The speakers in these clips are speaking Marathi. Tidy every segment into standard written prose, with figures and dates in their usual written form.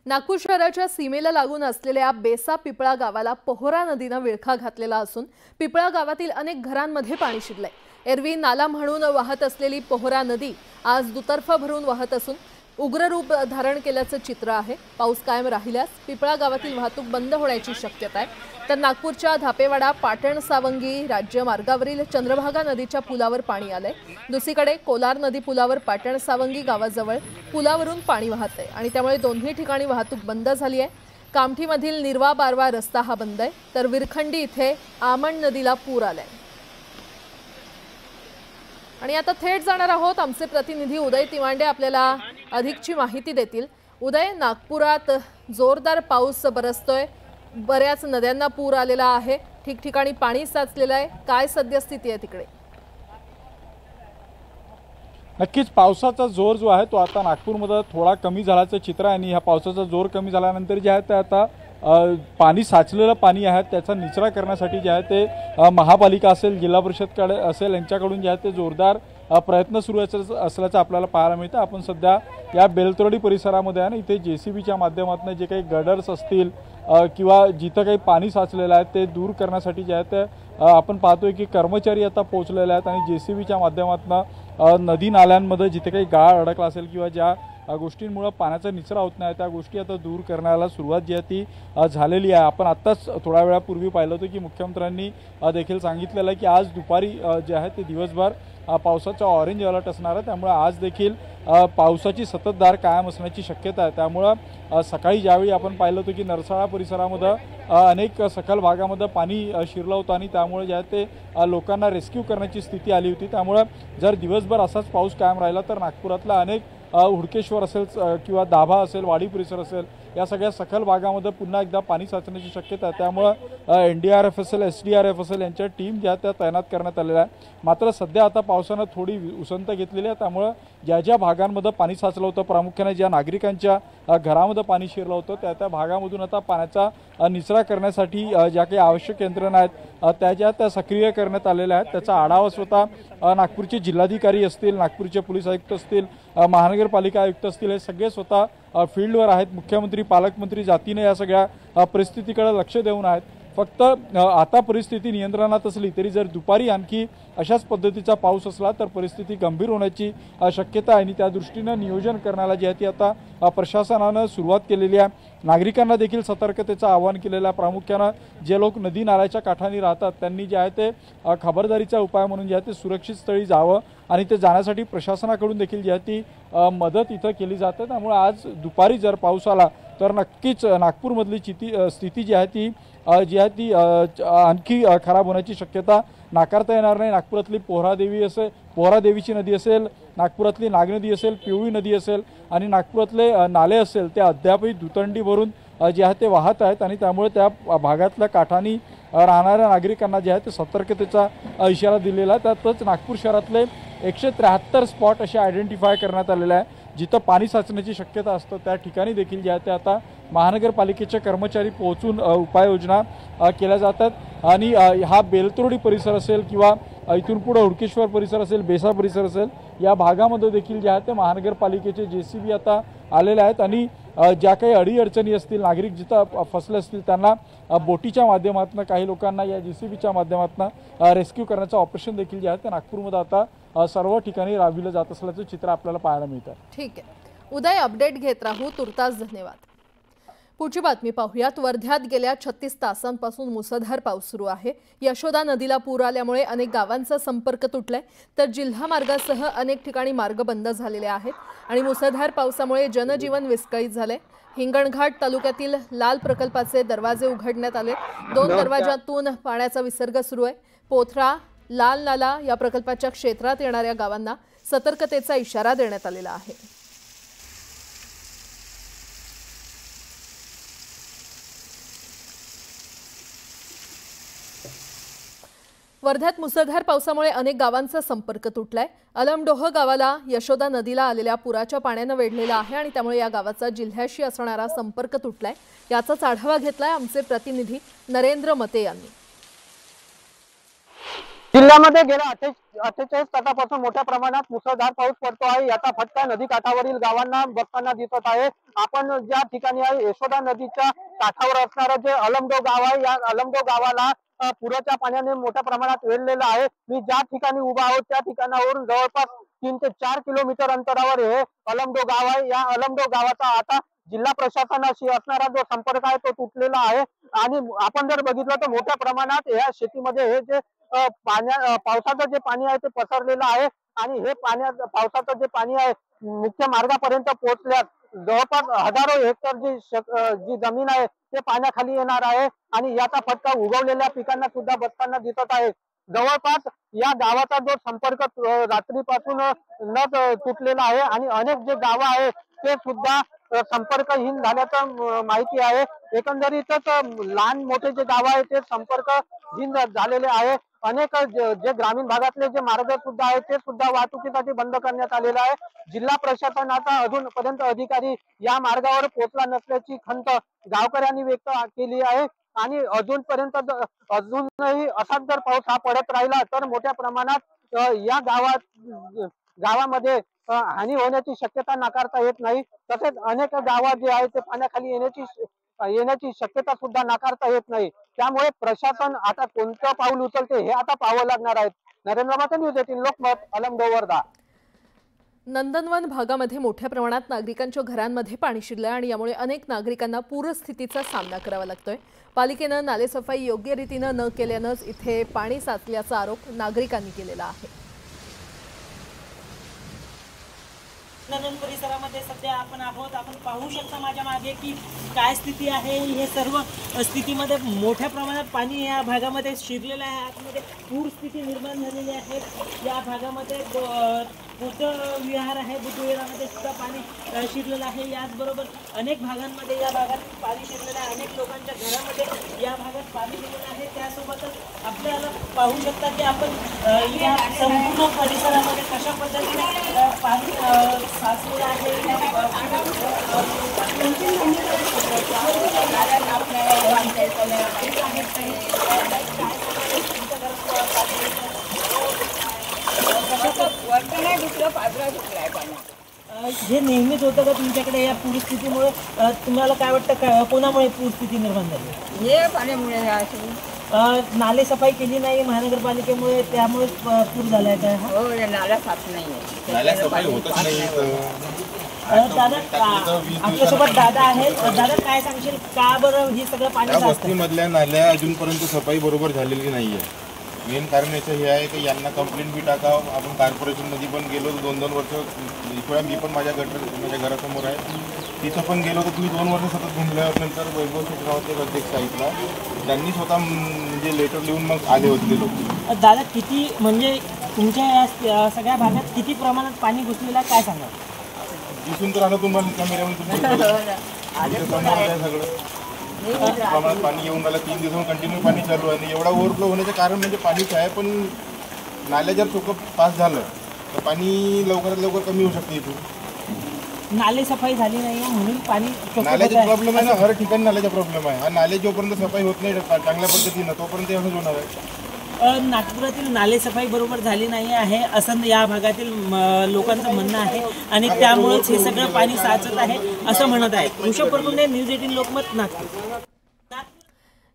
नागपूर शहराच्या सीमेला लागून असलेल्या बेसा पिपळा गावाला पोहरा नदीने विळखा घातलेला असून पिपळा गावातील अनेक घरांमध्ये पाणी शिरलंय। एरवी नाला म्हणून वाहत असलेली पोहरा नदी आज दुतर्फा भरून वाहत असून उग्र रूप धारण केल्याचं चित्र आहे। पाऊस कायम राहिल्यास पिपळा गावातील वाहतूक बंद होण्याची शक्यता आहे। तर नागपूरच्या धापेवाडा पाटण सावंगी राज्य मार्गावरील चंद्रभागा नदीच्या पुलावर पाणी आलंय। दुसरीकडे कोलार नदी पुलावर पाटण सावंगी गावाजवळ पुलावरून पाणी वाहतंय आणि त्यामुळे दोन्ही ठिकाणी वाहतूक बंद झाली आहे। कामठीमधील निर्वा बारवा रस्ता हा बंद आहे, तर विरखंडी इथे आमण नदीला पूर आलाय। आणि आता थेट जाणार आहोत, आमचे प्रतिनिधी उदय तिवांडे आपल्याला अधिकची माहिती देतील। उदय, नागपुरात जोरदार पाऊस बरसतोय, बऱ्याच नद्यांना पूर आलेला आहे, ठिकठिकाणी पाणी साचलेलं आहे, काय सद्यस्थिती आहे तिकडे? नक्कीच पावसाचा जोर जो आहे तो आता नागपूरमध्ये थोडा कमी झाल्याचं चित्र आहे आणि ह्या पावसाचा जोर कमी झाल्यानंतर जे आहे ते आता पाणी साचलेलं पाणी आहे त्याचा निचरा करण्यासाठी जे आहे ते महापालिका असेल, जिल्हा परिषदकडे असेल यांच्याकडून जे आहे ते जोरदार प्रयत्न सुरू असल्याचं आपल्याला पाहायला मिळतं। आपण सध्या या बेलतोडी परिसरामध्ये आहे ना, इथे जेसीबीच्या माध्यमातून जे काही गडर्स असतील किंवा जिथं काही पाणी साचलेलं आहे ते दूर करण्यासाठी जे आहे ते आपण पाहतोय की कर्मचारी आता पोहोचलेले आहेत आणि जेसीबीच्या माध्यमातून नदी नाल्यांमध्ये जिथे काही गाळ अडकला असेल किंवा ज्या गोष्टींमुळे पाण्याचा निचरा होत नाही त्या गोष्टी आता दूर करण्याला सुरुवात जी आहे ती झालेली आहे। आपण आत्ताच थोड्या वेळापूर्वी पाहिलं होतं की मुख्यमंत्र्यांनी देखील सांगितलेलं आहे की आज दुपारी जे आहे ते दिवसभर पावसाचा ऑरेंज अलर्ट असणार आहे, त्यामुळे आज देखील पावसाची संततधार कायम असण्याची शक्यता आहे। त्यामुळे सकाळी ज्यावेळी आपण पाहिलं होतं की नरसाळा परिसरामध्ये अनेक सखल भागामध्ये पाणी शिरलं होतं आणि त्यामुळे जे आहे ते लोकांना रेस्क्यू करण्याची स्थिती आली होती। त्यामुळे जर दिवसभर असाच पाऊस कायम राहिला तर नागपुरातला अनेक हुडकेश्वर असेल किंवा दाभा असेल, वाडी परिसर असेल, या सगळ्या सखल भागामध्ये पुन्हा एकदा पाणी साचण्याची शक्यता आहे। त्यामुळे एनडीआरएफ असेल, एसडीआरएफ असेल यांच्या टीम ज्या त्या तैनात करण्यात आलेल्या आहे। मात्र सध्या आता पावसानं थोडी उसंत घेतलेली आहे, त्यामुळे ज्या ज्या भागांमध्ये पाणी साचलं होतं, प्रामुख्याने ज्या नागरिकांच्या घरामध्ये पाणी शिरलं होतं त्या त्या भागामधून आता पाण्याचा निचरा करण्यासाठी ज्या काही आवश्यक यंत्रणा आहेत त्या सक्रिय करण्यात आलेल्या आहेत। त्याचा आढावा स्वतः नागपूरचे जिल्हाधिकारी असतील, नागपूरचे पोलीस आयुक्त असतील, महानगरपालिका आयुक्त असतील, हे सगळे स्वतः फील्डवर आहेत। मुख्यमंत्री, पालकमंत्री जातीने या सगळ्या परिस्थितीकडे लक्ष देऊन आहेत। फक्त आता परिस्थिती नियंत्रणात असली तरी जर दुपारी आणखी अशाच पद्धतीचा पाऊस असला तर परिस्थिती गंभीर होण्याची शक्यता आहे आणि त्या दृष्टीने नियोजन करण्याला जी आहे ती आता प्रशासनानं सुरुवात केलेली आहे। नागरिकांना देखील सतर्कतेचं आवाहन केलेलं आहे। प्रामुख्याने जे लोक नदी नाल्याच्या काठांनी राहतात त्यांनी जे आहे ते खबरदारीचा उपाय म्हणून जे आहे ते सुरक्षित स्थळी जावं आणि ते जाण्यासाठी प्रशासनाकडून देखील जी आहे ती मदत इथं केली जाते। त्यामुळे आज दुपारी जर पाऊस आला तर नक्कीच नागपूरमधली स्थिती जी आहे ती आणखी खराब होण्याची शक्यता नाकारता येणार नाही। नागपुरातली पोहरा देवीची नदी असेल, नागपुरातली नागनदी असेल, पिवळी नदी असेल आणि नागपुरातले नाले असेल ते अद्यापही दुतंडी भरून जे आहे ते वाहत आहेत आणि त्यामुळे त्या भागातल्या काठांनी राहणाऱ्या नागरिकांना जे आहे ते सतर्कतेचा इशारा दिलेला आहे। त्यातच नागपूर शहरातले 173 स्पॉट असे आयडेंटिफाय करण्यात आलेले आहे जिथं पाणी साचण्याची शक्यता असतं। त्या ठिकाणी देखील जे आहे ते आता महानगरपालिकेचे कर्मचारी पोहोचून उपाययोजना केल्या जातात आणि हा बेलतोडी परिसर असेल किंवा इथून पुढे हुडकेश्वर परिसर असेल, बेसा परिसर असेल, या भागामध्ये देखील जे आहे ते महानगरपालिकेचे जेसीबी आता आलेले आहेत आणि ज्या काही अडीअडचणी असतील, नागरिक जिथं फसले असतील त्यांना बोटीच्या माध्यमातून, काही लोकांना या जेसीबीच्या माध्यमातून रेस्क्यू करण्याचं ऑपरेशन देखील जे आहे ते नागपूरमध्ये आता सर्व ठिकाणी राबविलं जात असल्याचं चित्र आपल्याला पाहायला मिळतं। ठीक आहे उदय, अपडेट घेत राहू, तुर्तास धन्यवाद। पुढची बातमी पाहूयात। वर्ध्यात गेल्या 36 तासांपासून मुसळधार पाऊस सुरू आहे। यशोदा नदीला पूर आल्यामुळे अनेक गावांचा संपर्क तुटलाय, तर जिल्हा मार्गासह अनेक ठिकाणी मार्ग बंद झालेले आहेत आणि मुसळधार पावसामुळे जनजीवन विस्कळीत झाले। हिंगणघाट तालुक्यातील लाल प्रकल्पाचे दरवाजे उघडण्यात आले, 2 दरवाजातून पाण्याचा विसर्ग सुरू आहे। पोथरा, लाल नाला या प्रकल्पाच्या क्षेत्रात येणाऱ्या गावांना सतर्कतेचा इशारा देण्यात आलेला आहे। वर्ध्यात मुसळधार पावसामुळे अनेक गावांचा संपर्क तुटलाय। अलमडोह गावाला यशोदा नदीला आलेल्या पुराच्या पाण्याने वेढलेला आहे आणि त्यामुळे या गावाचा जिल्ह्याशी असणारा संपर्क तुटलाय। याचाच आढावा घेतलाय आमचे प्रतिनिधी नरेंद्र मते यांनी। जिल्ह्यामध्ये गेल्या 48 तासापासून मोठ्या प्रमाणात मुसळधार पाऊस पडतो आहे। याचा फटका नदी काठावरील गावांना बसताना दिसत आहे। आपण ज्या ठिकाणी आहे यशोदा नदीच्या काठावर असणारं जे अलमडो गाव आहे, या अलमडो गावाला पुराच्या पाण्याने मोठ्या प्रमाणात वेढलेलं आहे। मी ज्या ठिकाणी उभा आहोत त्या ठिकाणावरून जवळपास 3 ते 4 किलोमीटर अंतरावर हे अलमडो गाव आहे। या अलमडो गावाचा आता जिल्हा प्रशासनाशी असणारा जो संपर्क आहे तो तुटलेला आहे आणि आपण जर बघितलं तर मोठ्या प्रमाणात या शेतीमध्ये हे जे पावसाचं जे पाणी आहे ते पसरलेलं आहे आणि हे पावसाचं जे पाणी आहे मुख्य मार्गापर्यंत पोहोचल्यास जवळपास हजारो हेक्टर जी जमीन आहे ते पाण्याखाली येणार आहे आणि याचा फटका उगवलेल्या पिकांना सुद्धा बसताना दिसत आहे। जवळपास या गावाचा जो संपर्क रात्रीपासून न तुटलेला आहे आणि अनेक जे गावं आहेत ते सुद्धा संपर्कहीन झाल्याचं माहिती आहे। एकंदरीतच लहान मोठे जे गाव आहे ते संपर्कहीन झालेले आहे। अनेक जे ग्रामीण भागातले जे मार्ग सुद्धा आहेत ते सुद्धा वाहतुकीसाठी बंद करण्यात आलेला आहे। जिल्हा प्रशासनाचा अजूनपर्यंत अधिकारी या मार्गावर पोहोचला नसल्याची खंत गावकऱ्यांनी व्यक्त केली आहे आणि अजूनही असाच जर पाऊस हा पडत राहिला तर मोठ्या प्रमाणात या गावामध्ये हानी होण्याची शक्यता नाकारता येत नाही। तसेच अनेक गावात जे आहे ते पाण्याखाली येण्याची शक्यता सुद्धा नाकारता येत नाही। त्यामुळे प्रशासन आता कोणतं पाऊल उचलते हे आता पाहावं लागणार आहे। नरेंद्र माते, न्यूज 18 लोकमत, अलमडो, वर्धा। नंदनवन भागामध्ये मोठ्या प्रमाणात नागरिकांच्या घरांमध्ये पाणी शिरलंय आणि यामुळे अनेक नागरिकांना पूरस्थितीचा सामना करावा लागतोय। पालिकेनं नालेसफाई योग्य रीतीनं न केल्यानंच इथे पाणी साचल्याचा आरोप नागरिकांनी केलेला आहे। नंदन परिसरामध्ये सध्या आपण पाहू शकता माझ्या मागे की काय स्थिती आहे। हे सर्व स्थितीमध्ये मोठ्या प्रमाणात पाणी या भागामध्ये शिरलेलं आहे। आतमध्ये पूर स्थिती निर्माण झालेली आहे। या भागामध्ये बुद्ध विहार आहे, बुद्ध विहारामध्ये सुद्धा पाणी शिरलेलं आहे। याचबरोबर अनेक भागांमध्ये या भागात पाणी शिरलेलं आहे। अनेक लोकांच्या घरामध्ये या भागात पाणी गेलेलं आहे। त्यासोबतच आपल्याला पाहू शकता की आपण या संपूर्ण परिसरामध्ये कशा पद्धतीने पाणी साचलेलं आहे। हे नेहमीच होतं का तुमच्याकडे या पूरस्थितीमुळे? तुम्हाला काय वाटतं कोणामुळे पूरस्थिती निर्माण झाली? हे पाण्यामुळे नाले सफाई केली नाही महानगरपालिकेमुळे, त्यामुळे पूर झालाय काय? हो, नाला साफ नाहीये, नाला सफाई होतच नाही। दादा आपल्यासोबत दादा आहेत। दादा काय सांगशील का बरं हे सगळं पाणी या वस्तीमधल्या नाल्या अजूनपर्यंत सफाई बरोबर झालेली नाहीये। मेन कारण याचं हे आहे की यांना कंप्लेंट बी टाकावं। आपण कॉर्पोरेशनमध्ये पण गेलो 2-2 वर्ष, मी पण माझ्या घरासमोर आहे तिथं पण गेलो तर तुम्ही 2 वर्ष सतत घुमल्यावर नंतर वैभव शेटगावचे अध्यक्ष साईडला त्यांनी स्वतः म्हणजे लेटर लिहून मग आले होते ते लोक। दादा किती म्हणजे तुमच्या या सगळ्या भागात किती प्रमाणात पाणी घुसलेलं आहे काय सांगा? दिसून तर आलं तुम्हाला कॅमेऱ्यामध्ये सगळं प्रमाणात पाणी येऊन राहिलं। 3 दिवसांनी कंटिन्यू पाणी चालू आहे आणि एवढा ओव्हरफ्लो होण्याचं कारण म्हणजे पाणीच आहे। पण नाल्या जर चोख पास झालं तर पाणी लवकरात लवकर कमी होऊ शकते। इथून नाले सफाई झाली नाही म्हणून पाणी नाल्याचा प्रॉब्लेम आहे ना, हर ठिकाणी नाल्याचा प्रॉब्लेम आहे। हा नाले जोपर्यंत सफाई होत नाही चांगल्या पद्धतीनं तोपर्यंत असंच होणार आहे। नागपुरातील नाले सफाई बरोबर झाली नाही आहे असं या भागातील लोकांचं म्हणणं आहे आणि त्यामुळेच हे सगळं पाणी साचत आहे असं म्हणत आहे। ऋषभ परकुंडे, न्यूज 18 लोकमत, नागपूर।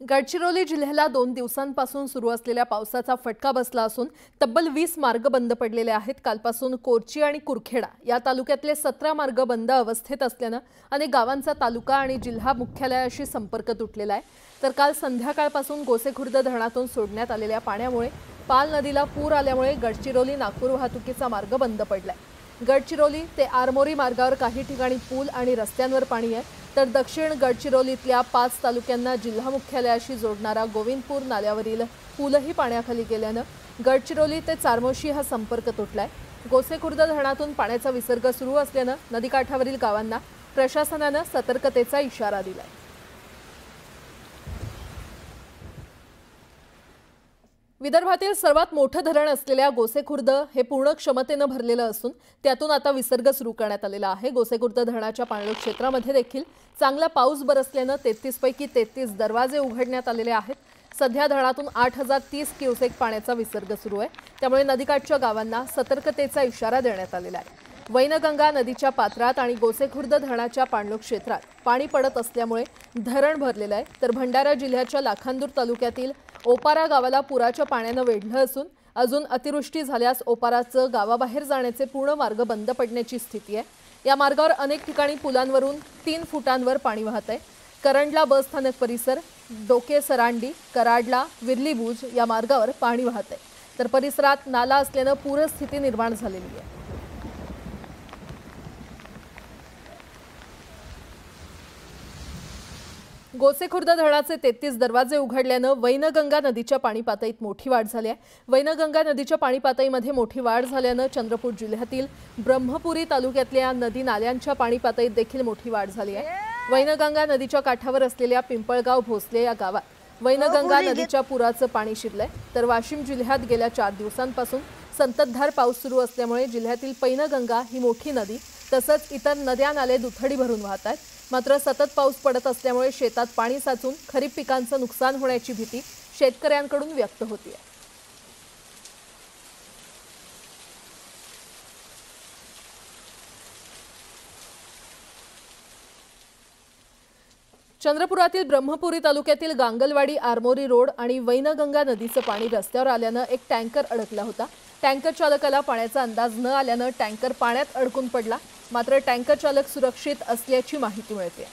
गडचिरोली जिल्ह्याला 2 दिवसांपासून सुरू असलेल्या पावसाचा फटका बसला असून तब्बल 20 मार्ग बंद पडलेले आहेत। कालपासून कोरची आणि कुरखेडा या तालुक्यातले 17 मार्ग बंद अवस्थेत असल्यानं अनेक गावांचा तालुका आणि जिल्हा मुख्यालयाशी संपर्क तुटलेला आहे। तर काल संध्याकाळपासून गोसेखुर्द धरणातून सोडण्यात आलेल्या पाण्यामुळे पाल नदीला पूर आल्यामुळे गडचिरोली नागपूर वाहतुकीचा मार्ग बंद पडलाय। गडचिरोली ते आरमोरी मार्गावर काही ठिकाणी पूल आणि रस्त्यांवर पाणी आहे, तर दक्षिण गडचिरोलीतल्या 5 तालुक्यांना जिल्हा मुख्यालयाशी जोडणारा गोविंदपूर नाल्यावरील पूलही पाण्याखाली गेल्यानं गडचिरोली ते चारमोशी हा संपर्क तुटलाय। गोसेखुर्द धरणातून पाण्याचा विसर्ग सुरू असल्यानं नदीकाठावरील गावांना प्रशासनानं सतर्कतेचा इशारा दिलाय। विदर्भातील सर्वात मोठं धरण असलेल्या गोसेखुर्द हे पूर्ण क्षमतेनं भरलेलं असून त्यातून आता विसर्ग सुरू करण्यात आलेला आहे। गोसेखुर्द धरणाच्या पाणलोट क्षेत्रामध्ये देखील चांगला पाऊस बरसल्यानं 33 पैकी 33 दरवाजे उघडण्यात आलेले आहेत। सध्या धरणातून 8030 क्युसेक पाण्याचा विसर्ग सुरू आहे, त्यामुळे नदीकाठच्या गावांना सतर्कतेचा इशारा देण्यात आलेला आहे। वैनगंगा नदीच्या पात्रात आणि गोसेखुर्द धरणाच्या पाणलोट क्षेत्रात पाणी पडत असल्यामुळे धरण भरलेलं आहे, तर भंडारा जिल्ह्याच्या लाखांदूर तालुक्यातील ओपारा गावाला पुराच्या पाण्यानं वेढलं असून अजून अतिवृष्टी झाल्यास ओपाराचं गावाबाहेर जाण्याचे पूर्ण मार्ग बंद पडण्याची स्थिती आहे। या मार्गावर अनेक ठिकाणी पुलांवरून 3 फुटांवर पाणी वाहत आहे। करंडला बस स्थानक परिसर, डोके सरांडी, कराडला, विर्लीबुज या मार्गावर पाणी वाहत आहे, तर परिसरात नाला असल्यानं पूरस्थिती निर्माण झालेली आहे। गोसेखुर्द धरणाचे 33 दरवाजे उघडल्यानं वैनगंगा नदीच्या पाणी पातळीत मोठी वाढ झाली आहे। वैनगंगा नदीच्या पाणी पातळीमध्ये मोठी वाढ झाल्यानं चंद्रपूर जिल्ह्यातील ब्रह्मपुरी तालुक्यातल्या नदी नाल्यांच्या पाणी पातळीत देखील मोठी वाढ झाली आहे। वैनगंगा नदीच्या काठावर असलेल्या पिंपळगाव भोसले या गावात वैनगंगा नदीच्या पुराचं पाणी शिरलंय, तर वाशिम जिल्ह्यात गेल्या 4 दिवसांपासून संततधार पाऊस सुरू असल्यामुळे जिल्ह्यातील पैनगंगा ही मोठी नदी तसंच इतर नद्या नाले दुथडी भरून वाहत आहेत। मात्र सतत पाऊस पडत असल्यामुळे शेतात पाणी साचून खरीप पिकांचं नुकसान होण्याची भीती शेतकऱ्यांकडून व्यक्त होते। चंद्रपुरातील ब्रह्मपुरी तालुक्यातील गांगलवाडी आरमोरी रोड आणि वैनगंगा नदीचं पाणी रस्त्यावर आल्यानं एक टँकर अडकला होता। टँकर चालकाला पाण्याचा अंदाज न आल्यानं टँकर पाण्यात अडकून पडला, मात्र टँकर चालक सुरक्षित असल्याची माहिती मिळते।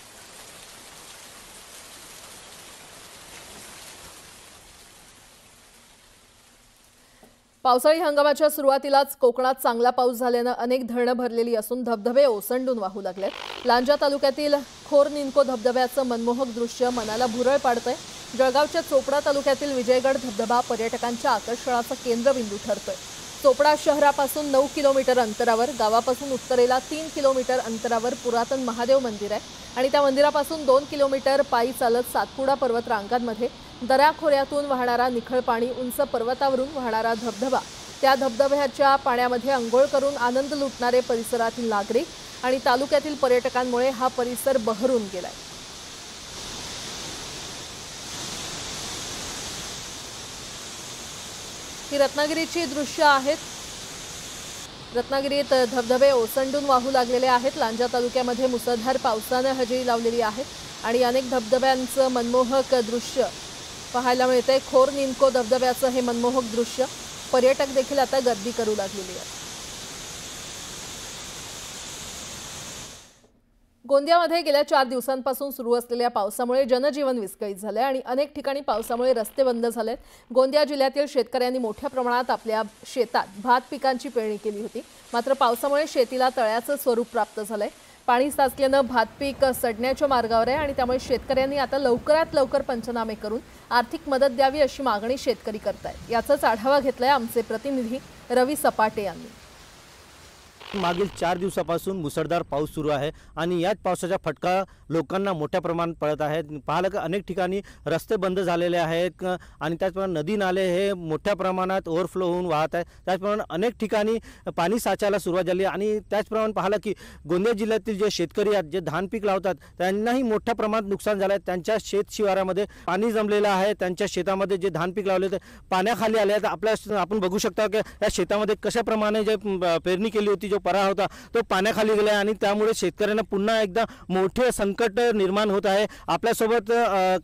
पावसाळी हंगामाच्या सुरुवातीलाच कोकणात चांगला पाऊस झाल्यानं अनेक धरणं भरलेली असून धबधबे ओसंडून वाहू लागलेत। लांजा तालुक्यातील खोरनिंको धबधब्याचं मनमोहक दृश्य मनाला भुरळ पाडतंय। जळगावच्या चोपडा तालुक्यातील विजयगड धबधबा पर्यटकांच्या आकर्षणाचा केंद्रबिंदू ठरतोय। चोपडा शहरापासून 9 किलोमीटर अंतरावर, गावापासून उत्तरेला 3 किलोमीटर अंतरावर पुरातन महादेव मंदिर आहे आणि त्या मंदिरापासून 2 किलोमीटर पायी चालत सातपुडा पर्वत रांगांमध्ये दऱ्याखोऱ्यातून वाहणारा निखळ पाणी, उंच पर्वतावरून वाहणारा धबधबा, त्या धबधब्याच्या पाण्यामध्ये अंघोळ करून आनंद लुटणारे परिसरातील नागरिक आणि तालुक्यातील पर्यटकांमुळे हा परिसर बहरून गेलाय। ही रत्नागिरीची दृश्य आहेत। रत्नागिरीत धबधबे ओसंडून वाहू लागलेले आहेत। लांजा तालुक्यामध्ये मुसळधार पावसाने हजेरी लावलेली आहे आणि अनेक धबधब्यांचं मनमोहक दृश्य पाहायला मिळते। खोरनिंको धबधब्याचं हे मनमोहक दृश्य, पर्यटक देखील आता गर्दी करू लागलेली आहे। गोंदियामध्ये गेल्या 4 दिवसांपासून सुरू असलेल्या पावसामुळे जनजीवन विस्कळीत झाले आणि अनेक ठिकाणी पावसामुळे रस्ते बंद झालेत। गोंदिया जिल्ह्यातील शेतकऱ्यांनी मोठ्या प्रमाणात आपल्या शेतात भात पिकांची पेरणी केली होती, मात्र पावसामुळे शेतीला तळ्याचं स्वरूप प्राप्त झालंय। पाणी साचल्यानं भात पीक सडण्याच्या मार्गावर आहे आणि त्यामुळे शेतकऱ्यांनी आता लवकरात लवकर पंचनामे करून आर्थिक मदत द्यावी अशी मागणी शेतकरी करतायत। याचाच आढावा घेतलाय आमचे प्रतिनिधी रवी सपाटे यांनी। मागील 4 दिवसापासून मुसळधार पाऊस सुरू आहे आणि याच पावसाचा फटका लोकांना मोठ्या प्रमाणात पडत आहे। पाहिलं की अनेक ठिकाणी रस्ते बंद झालेले आहेत आणि त्याचप्रमाणे नदी नाले हे मोठ्या प्रमाणात ओव्हरफ्लो होऊन वाहत आहेत। त्याचप्रमाणे अनेक ठिकाणी पाणी साचायला सुरुवात झाली आणि त्याचप्रमाणे पाहिलं की गोंदिया जिल्ह्यातील जे शेतकरी आहेत, जे धान पीक लावतात, त्यांनाही मोठ्या प्रमाणात नुकसान झालं आहे। त्यांच्या शेत शिवारामध्ये पाणी जमलेलं आहे, त्यांच्या शेतामध्ये जे धान पीक लावले ते पाण्याखाली आले आहेत। आपण बघू शकता की या शेतामध्ये कशा प्रमाणे जे पेरणी केली होती, जो परार होता तो पाण्याखाली गेला आणि त्यामुळे शेतकऱ्यांना पुन्हा एकदा मोठे संकट निर्माण होत आहे। आपल्यासोबत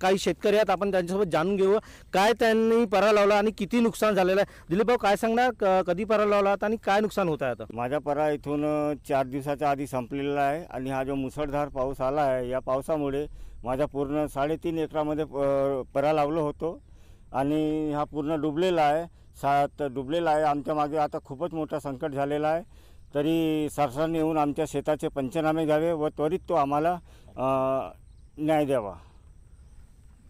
काही शेतकरी आहेत, आपण त्यांच्यासोबत जाणून घेऊ काय त्यांनी परार लावला आणि किती नुकसान झालेलं आहे। दिलीप भाऊ, काय सांगणार, कधी परार लावला आणि काय नुकसान होत आहे? आता माझा परार इथून 4 दिवसाच्या आधी संपलेला आहे आणि हा जो मुसळधार पाऊस आला आहे, या पावसामुळे माझा पूर्ण 3.5 एकरामध्ये परार लावलं होतं आणि हा पूर्ण डुबलेला आहे। डुबलेला आहे। आमच्या मागे आता खूपच मोठा संकट झालेला आहे। तरी सरकारने येऊन आमच्या शेताचे पंचनामे घ्यावे व त्वरित तो आम्हाला न्याय द्यावा।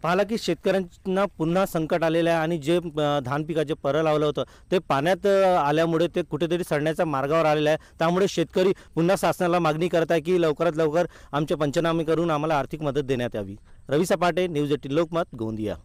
पाहिलं की शेतकऱ्यांना पुन्हा संकट आलेलं आहे आणि जे धान पिकाचे परार लावलं होतं ते पाण्यात आल्यामुळे ते कुठेतरी सडण्याच्या मार्गावर आलेलं आहे। त्यामुळे शेतकरी पुन्हा शासनाला मागणी करत आहे की लवकरात लवकर आमचे पंचनामे करून आम्हाला आर्थिक मदत देण्यात यावी। रवी सपाटे, न्यूज 18 लोकमत, गोंदिया।